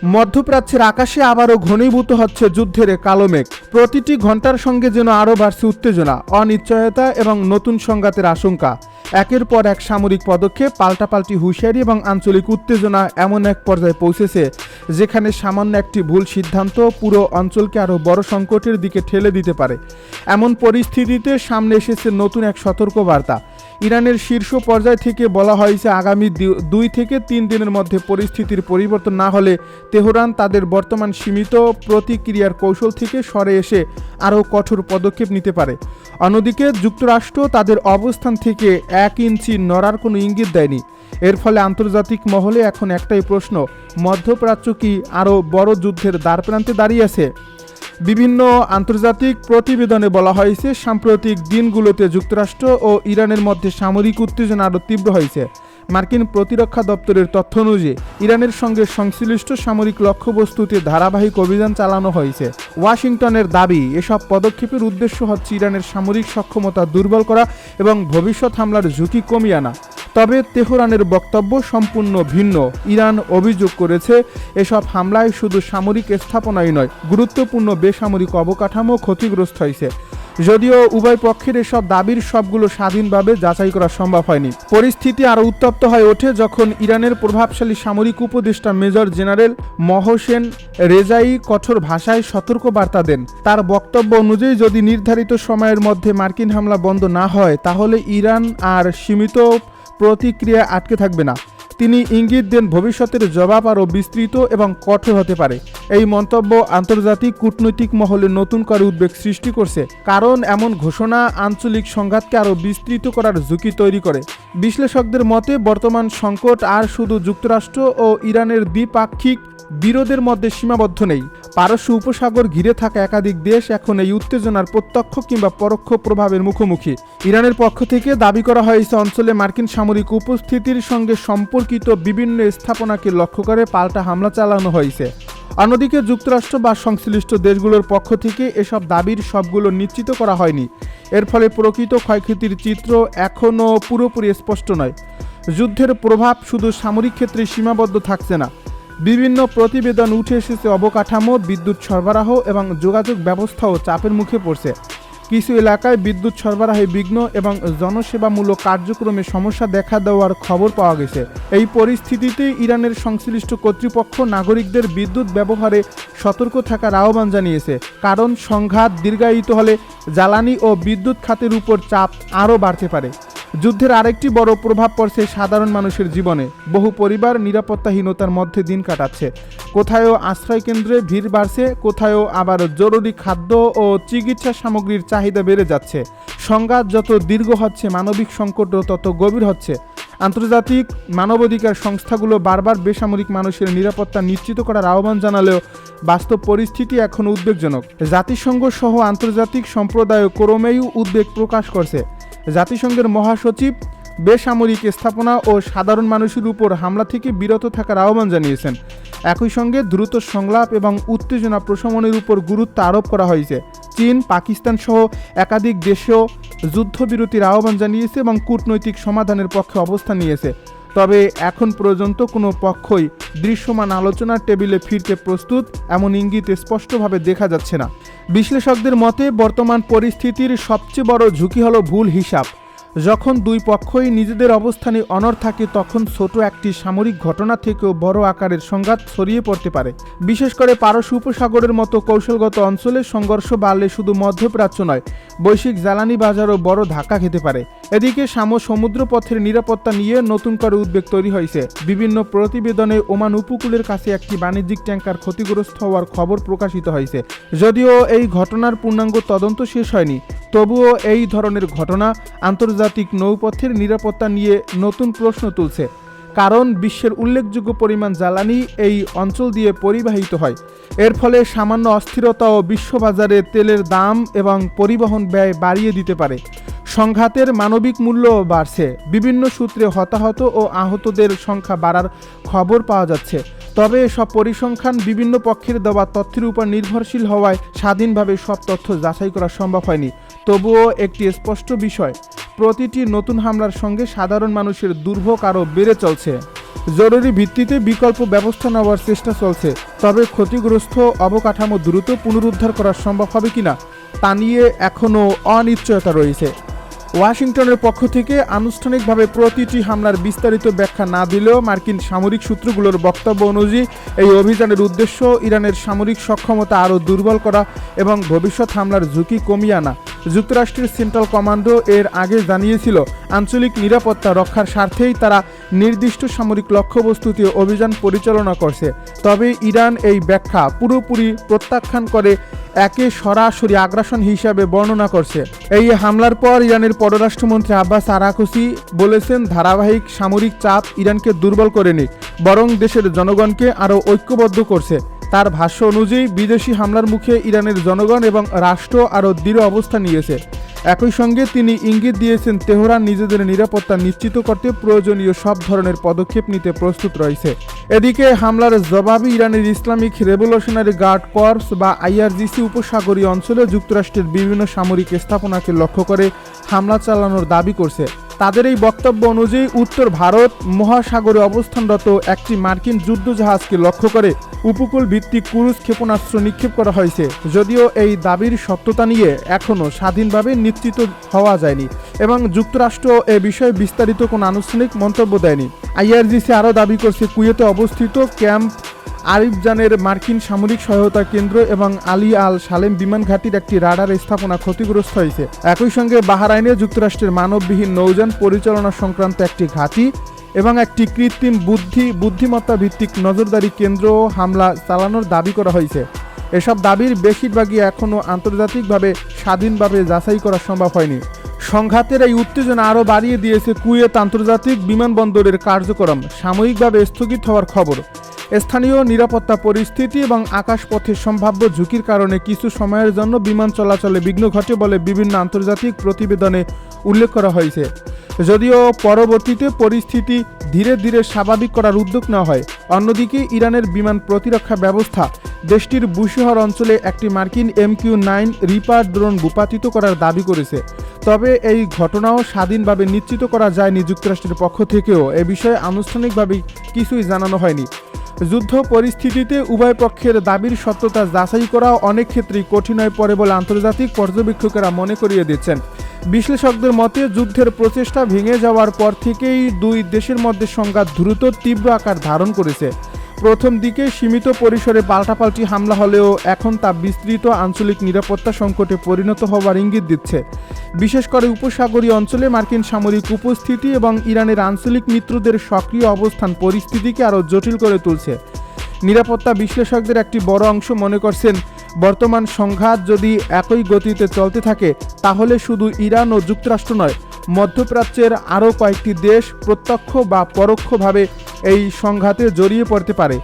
মধ্যপ্রাচ্যের আকাশে আবারও ঘনীভূত হচ্ছে যুদ্ধের কালো মেঘ। প্রতিটি ঘন্টার সঙ্গে যেন আরও বাড়ছে উত্তেজনা, অনিশ্চয়তা এবং নতুন সংঘাতের আশঙ্কা। একের পর এক সামরিক পদক্ষেপ, পাল্টাপাল্টি হুঁশিয়ারি এবং আঞ্চলিক উত্তেজনা এমন এক পর্যায়ে পৌঁছেছে যেখানে সামান্য একটি ভুল সিদ্ধান্ত পুরো অঞ্চলকে আরও বড় সংকটের দিকে ঠেলে দিতে পারে। এমন পরিস্থিতিতে সামনে এসেছে নতুন এক সতর্কবার্তা। ইরানের শীর্ষ পর্যায় থেকে বলা হয়েছে আগামী 2 থেকে 3 দিনের মধ্যে পরিস্থিতির পরিবর্তন না হলে তেহরান তাদের বর্তমান সীমিত প্রতিক্রিয়ার কৌশল থেকে সরে এসে আরও কঠোর পদক্ষেপ নিতে পারে। অন্যদিকে যুক্তরাষ্ট্র তাদের অবস্থান থেকে 1 ইঞ্চি নড়ার কোনো ইঙ্গিত দেয়নি। এর ফলে আন্তর্জাতিক মহলে এখন একটাই প্রশ্ন, মধ্যপ্রাচ্য কি আরও বড় যুদ্ধের দ্বারপ্রান্তে দাঁড়িয়ে আছে? বিভিন্ন আন্তর্জাতিক প্রতিবেদনে বলা হয়েছে সাম্প্রতিক দিনগুলোতে যুক্তরাষ্ট্র ও ইরানের মধ্যে সামরিক উত্তেজনা আরও তীব্র হয়েছে। মার্কিন প্রতিরক্ষা দপ্তরের তথ্য অনুযায়ী ইরানের সঙ্গে সংশ্লিষ্ট সামরিক লক্ষ্যবস্তুতে ধারাবাহিক অভিযান চালানো হয়েছে। ওয়াশিংটনের দাবি, এসব পদক্ষেপের উদ্দেশ্য হচ্ছে ইরানের সামরিক সক্ষমতা দুর্বল করা এবং ভবিষ্যৎ হামলার ঝুঁকি কমিয়ে আনা। তবে তেহরানের বক্তব্য সম্পূর্ণ ভিন্ন। ইরান অভিযোগ করেছে এসব হামলায় শুধু সামরিক স্থাপনাই নয়, গুরুত্বপূর্ণ বেসামরিক অবকাঠামো ক্ষতিগ্রস্ত হয়েছে। যদিও উভয় পক্ষের এসব দাবির সবগুলো স্বাধীনভাবে যাচাই করা সম্ভব হয়নি। পরিস্থিতি আরও উত্তপ্ত হয়ে ওঠে যখন ইরানের প্রভাবশালী সামরিক উপদেষ্টা মেজর জেনারেল মহসেন রেজাই কঠোর ভাষায় সতর্ক বার্তা দেন। তার বক্তব্য অনুযায়ী যদি নির্ধারিত সময়ের মধ্যে মার্কিন হামলা বন্ধ না হয় তাহলে ইরান আর সীমিত প্রতিক্রিয়া আটকে থাকবে না। তিনি ইঙ্গিত দেন ভবিষ্যতের জবাব আরও বিস্তৃত এবং কঠোর হতে পারে। এই মন্তব্য আন্তর্জাতিক কূটনৈতিক মহলে নতুন করে উদ্বেগ সৃষ্টি করছে, কারণ এমন ঘোষণা আঞ্চলিক সংঘাতকে আরও বিস্তৃত করার ঝুঁকি তৈরি করে। বিশ্লেষকদের মতে বর্তমান সংকট আর শুধু যুক্তরাষ্ট্র ও ইরানের দ্বিপাক্ষিক বিরোধের মধ্যে সীমাবদ্ধ নেই। পারস্য উপসাগর ঘিরে থাকা একাধিক দেশ এখন এই উত্তেজনার প্রত্যক্ষ কিংবা পরোক্ষ প্রভাবের মুখোমুখি। ইরানের পক্ষ থেকে দাবি করা হয়েছে অঞ্চলে মার্কিন সামরিক উপস্থিতির সঙ্গে সম্পর্কিত বিভিন্ন স্থাপনাকে লক্ষ্য করে পাল্টা হামলা চালানো হয়েছে। অন্যদিকে যুক্তরাষ্ট্র বা সংশ্লিষ্ট দেশগুলোর পক্ষ থেকে এসব দাবির সবগুলো নিশ্চিত করা হয়নি। এর ফলে প্রকৃত ক্ষয়ক্ষতির চিত্র এখনও পুরোপুরি স্পষ্ট নয়। যুদ্ধের প্রভাব শুধু সামরিক ক্ষেত্রে সীমাবদ্ধ থাকছে না। বিভিন্ন প্রতিবেদন উঠে এসেছে অবকাঠামো, বিদ্যুৎ সরবরাহ এবং যোগাযোগ ব্যবস্থাও চাপের মুখে পড়ছে। কিছু এলাকায় বিদ্যুৎ সরবরাহে বিঘ্ন এবং জনসেবামূলক কার্যক্রমে সমস্যা দেখা দেওয়ার খবর পাওয়া গেছে। এই পরিস্থিতিতে ইরানের সংশ্লিষ্ট কর্তৃপক্ষ নাগরিকদের বিদ্যুৎ ব্যবহারে সতর্ক থাকার আহ্বান জানিয়েছে, কারণ সংঘাত দীর্ঘায়িত হলে জ্বালানি ও বিদ্যুৎ খাতের উপর চাপ আরও বাড়তে পারে। যুদ্ধের আরেকটি বড় প্রভাব পড়ছে সাধারণ মানুষের জীবনে। বহু পরিবার নিরাপত্তাহীনতার মধ্যে দিন কাটাচ্ছে। কোথাও আশ্রয়কেন্দ্রে ভিড় বাড়ছে, কোথাও আবার জরুরি খাদ্য ও চিকিৎসা সামগ্রীর চাহিদা বেড়ে যাচ্ছে। সংঘাত যত দীর্ঘ হচ্ছে মানবিক সংকটও তত গভীর হচ্ছে। আন্তর্জাতিক মানবাধিকার সংস্থাগুলো বারবার বেসামরিক মানুষের নিরাপত্তা নিশ্চিত করার আহ্বান জানালেও বাস্তব পরিস্থিতি এখনও উদ্বেগজনক। জাতিসংঘ সহ আন্তর্জাতিক সম্প্রদায় ক্রমেই উদ্বেগ প্রকাশ করছে। জাতিসংঘের মহাসচিব বেসামরিক স্থাপনা ও সাধারণ মানুষের উপর হামলা থেকে বিরত থাকার আহ্বান জানিয়েছেন। একই সঙ্গে দ্রুত সংলাপ এবং উত্তেজনা প্রশমনের উপর গুরুত্ব আরোপ করা হয়েছে। চীন, পাকিস্তান সহ একাধিক দেশও যুদ্ধবিরতির আহ্বান জানিয়েছে এবং কূটনৈতিক সমাধানের পক্ষে অবস্থান নিয়েছে। তবে এখন পর্যন্ত কোনো পক্ষই দৃশ্যমান আলোচনার টেবিলে ফিরতে প্রস্তুত এমন ইঙ্গিত স্পষ্টভাবে দেখা যাচ্ছে না। বিশ্লেষকদের মতে বর্তমান পরিস্থিতির সবচেয়ে বড় ঝুঁকি হলো ভুল হিসাব। যখন দুই পক্ষই নিজেদের অবস্থানে অনড় থাকে তখন ছোট একটি সামরিক ঘটনা থেকেও বড় আকারের সংঘাত ছড়িয়ে পড়তে পারে। বিশেষ করে পারস্য উপসাগরের মতো কৌশলগত অঞ্চলে সংঘর্ষ বাড়লে শুধু মধ্যপ্রাচ্য নয়, বৈশ্বিক জ্বালানি বাজারও বড় ধাক্কা খেতে পারে। এদিকে সমুদ্রপথের নিরাপত্তা নিয়ে নতুন করে উদ্বেগ তৈরি হয়েছে। বিভিন্ন প্রতিবেদনে ওমান উপকূলের কাছে একটি বাণিজ্যিক ট্যাঙ্কার ক্ষতিগ্রস্ত হওয়ার খবর প্রকাশিত হয়েছে। যদিও এই ঘটনার পূর্ণাঙ্গ তদন্ত শেষ হয়নি, তবুও এই ধরনের ঘটনা আন্তর্জাতিক নৌপথের নিরাপত্তা নিয়ে নতুন প্রশ্ন তুলছে। কারণ বিশ্বের উল্লেখযোগ্য পরিমাণ জ্বালানি এই অঞ্চল দিয়ে পরিবাহিত হয়। এর ফলে সামান্য অস্থিরতাও বিশ্ববাজারে তেলের দাম এবং পরিবহন ব্যয় বাড়িয়ে দিতে পারে। সংঘাতের মানবিক মূল্যও বাড়ছে। বিভিন্ন সূত্রে হতাহত ও আহতদের সংখ্যা বাড়ার খবর পাওয়া যাচ্ছে। তবে এসব পরিসংখ্যান বিভিন্ন পক্ষের দেওয়া তথ্যের উপর নির্ভরশীল হওয়ায় স্বাধীনভাবে সব তথ্য যাচাই করা সম্ভব হয়নি। তবুও একটি স্পষ্ট বিষয়, প্রতিটি নতুন হামলার সঙ্গে সাধারণ মানুষের দুর্ভোগ আরও বেড়ে চলছে। জরুরি ভিত্তিতে বিকল্প ব্যবস্থা নেওয়ার চেষ্টা চলছে, তবে ক্ষতিগ্রস্ত অবকাঠামো দ্রুত পুনরুদ্ধার করা সম্ভব হবে কিনা তা নিয়ে এখনও অনিশ্চয়তা রয়েছে। ওয়াশিংটনের পক্ষ থেকে আনুষ্ঠানিকভাবে প্রতিটি হামলার বিস্তারিত ব্যাখ্যা না দিলেও মার্কিন সামরিক সূত্রগুলোর বক্তব্য অনুযায়ী এই অভিযানের উদ্দেশ্য ইরানের সামরিক সক্ষমতা আরও দুর্বল করা এবং ভবিষ্যৎ হামলার ঝুঁকি কমিয়ে আনা। যুক্তরাষ্ট্রের সেন্ট্রাল কমান্ডো এর আগে জানিয়েছিল, আঞ্চলিক নিরাপত্তা রক্ষার স্বার্থেই তারা নির্দিষ্ট সামরিক লক্ষ্যবস্তুতে অভিযান পরিচালনা করছে। তবে ইরান এই ব্যাখ্যা পুরোপুরি প্রত্যাখ্যান করে একে সরাসরি আগ্রাসন হিসাবে বর্ণনা করছে। এই হামলার পর ইরানের পররাষ্ট্রমন্ত্রী আব্বাস আরাকচি বলেছেন, ধারাবাহিক সামরিক চাপ ইরানকে দুর্বল করেনি, বরং দেশের জনগণকে আরও ঐক্যবদ্ধ করছে। তার ভাষ্য অনুযায়ী বিদেশি হামলার মুখে ইরানের জনগণ এবং রাষ্ট্র আরও দৃঢ় অবস্থান নিয়েছে। একই সঙ্গে তিনি ইঙ্গিত দিয়েছেন, তেহরান নিজেদের নিরাপত্তা নিশ্চিত করতে প্রয়োজনীয় সব ধরনের পদক্ষেপ নিতে প্রস্তুত রয়েছে। এদিকে হামলার জবাবে ইরানের ইসলামিক রেভলিউশনারি গার্ড কর্পস বা আইআরজিসি উপসাগরীয় অঞ্চলে যুক্তরাষ্ট্রের বিভিন্ন সামরিক স্থাপনাকে লক্ষ্য করে হামলা চালানোর দাবি করছে। তাদের এই বক্তব্য অনুযায়ী উত্তর ভারত মহাসাগরে অবস্থানরত একটি মার্কিন যুদ্ধজাহাজকে লক্ষ্য করে উপকূল ভিত্তিক ক্রুজ ক্ষেপণাস্ত্র নিক্ষেপ করা হয়েছে। যদিও এই দাবির সত্যতা নিয়ে এখনও স্বাধীনভাবে নিশ্চিত হওয়া যায়নি এবং যুক্তরাষ্ট্র এ বিষয়ে বিস্তারিত কোনো আনুষ্ঠানিক মন্তব্য দেয়নি। আইআরজিসি আরও দাবি করছে, কুয়েতে অবস্থিত ক্যাম্প আরিফজানের মার্কিন সামরিক সহায়তা কেন্দ্র এবং আলী আল সালেম বিমান ঘাঁটির একটি রাডার স্থাপনা ক্ষতিগ্রস্ত হয়েছে। একই সঙ্গে বাহরাইনে যুক্তরাষ্ট্রের মানববিহীন নৌযান পরিচালনা সংক্রান্ত একটি ঘাঁটি এবং একটি কৃত্রিম বুদ্ধিমত্তা ভিত্তিক নজরদারি কেন্দ্র হামলা চালানোর দাবি করা হয়েছে। এসব দাবির বেশিরভাগই এখনও আন্তর্জাতিকভাবে স্বাধীনভাবে যাচাই করা সম্ভব হয়নি। সংঘাতের এই উত্তেজনা আরও বাড়িয়ে দিয়েছে কুয়েত আন্তর্জাতিক বিমানবন্দরের কার্যক্রম সাময়িকভাবে স্থগিত হওয়ার খবর। স্থানীয় নিরাপত্তা পরিস্থিতি এবং আকাশপথের সম্ভাব্য ঝুঁকির কারণে কিছু সময়ের জন্য বিমান চলাচলে বিঘ্ন ঘটে বলে বিভিন্ন আন্তর্জাতিক প্রতিবেদনে উল্লেখ করা হয়েছে। যদিও পরবর্তীতে পরিস্থিতি ধীরে ধীরে স্বাভাবিক করার উদ্যোগ নেওয়া হয়। অন্যদিকে ইরানের বিমান প্রতিরক্ষা ব্যবস্থা দেশটির বুশেহর অঞ্চলে একটি মার্কিন MQ-9 রিপার ড্রোন ভূপাতিত করার দাবি করেছে। তবে এই ঘটনাও স্বাধীনভাবে নিশ্চিত করা যায়নি। যুক্তরাষ্ট্রের পক্ষ থেকেও এ বিষয়ে আনুষ্ঠানিকভাবে কিছুই জানানো হয়নি। যুদ্ধ পরিস্থিতিতে উভয় পক্ষের দাবির সত্যতা যাচাই করা অনেক ক্ষেত্রেই কঠিন হয়ে পড়ে বলে আন্তর্জাতিক পর্যবেক্ষকেরা মনে করিয়ে দিচ্ছেন। বিশ্লেষকদের মতে, যুদ্ধের প্রচেষ্টা ভেঙে যাওয়ার পর থেকেই দুই দেশের মধ্যে সংঘাত দ্রুত তীব্র আকার ধারণ করেছে। প্রথম দিকে সীমিত পরিসরে পাল্টাপাল্টি হামলা হলেও এখন তা বিস্তৃত আঞ্চলিক নিরাপত্তা সংকটে পরিণত হওয়ার ইঙ্গিত দিচ্ছে। বিশেষ করে উপসাগরীয় অঞ্চলে মার্কিন সামরিক উপস্থিতি এবং ইরানের আঞ্চলিক মিত্রদের সক্রিয় অবস্থান পরিস্থিতিকে আরও জটিল করে তুলছে। নিরাপত্তা বিশ্লেষকদের একটি বড় অংশ মনে করছেন, বর্তমান সংঘাত যদি একই গতিতে চলতে থাকে তাহলে শুধু ইরান ও যুক্তরাষ্ট্র নয়, মধ্যপ্রাচ্যের আরও কয়েকটি দেশ প্রত্যক্ষ বা পরোক্ষভাবে এই সংঘাতে জড়িয়ে পড়তে পারে।